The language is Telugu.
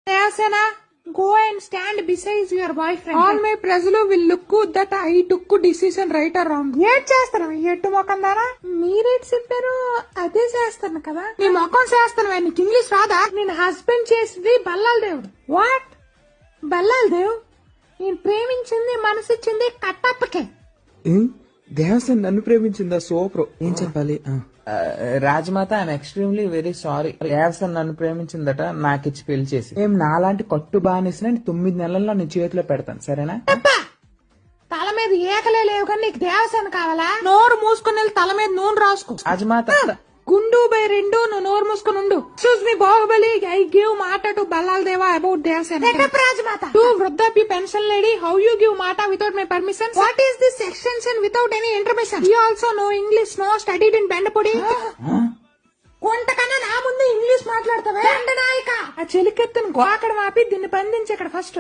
Devasena, go and stand beside your boyfriend. All my ప్రజలు will look that I took decision right or wrong. ఏం చేస్తాను ఎట్టు మొఖం దానా? మీరేటి చెప్పారు అదే చేస్తాను కదా. నీ మొఖం చేస్తాను నీకు ఇంగ్లీష్ రాదా? నేను హస్బెండ్ చేసింది బల్లాల దేవుడు. వాట్? బల్లాల దేవ్? నేను ప్రేమించింది మనసిచ్చింది కట్టప్పకే. దేవసేన నన్ను ప్రేమించిందా? సూపర్. ఏం చెప్పాలి? Rajamata I'm extremely very sorry. Devasena నన్ను ప్రేమించిందట, నాకిచ్చి పెళ్లి చేసి. ఏం నాలాంటి కట్టు బానిసిన 9 నెలల్లో నీ చేతిలో పెడతాను, సరేనా? తల మీద ఏకలే లేవు కానీ నీకు దేవసేన కావాలా? నోరు మూసుకుని వెళ్ళి తల మీద నూనె రాసుకో. రాజమాత గుండు బై రెండు నువ్వు నోరు మూసుకుని ఉండు. Excuse me Baahubali, I give మాట to Bhallala Deva about Devasena. Rajamata to వృద్ధాప్య pension lady, how you give మాట without my permission? What is this extension without any intermission? You also no English, no studied in బెండపొడి. కొంటకన్నా నా ముందు ఇంగ్లీష్ మాట్లాడతావా? నాయక ఆ చెలికెత్తును గోకడం ఆపి దీన్ని బంధించి ఇక్కడ ఫస్ట్.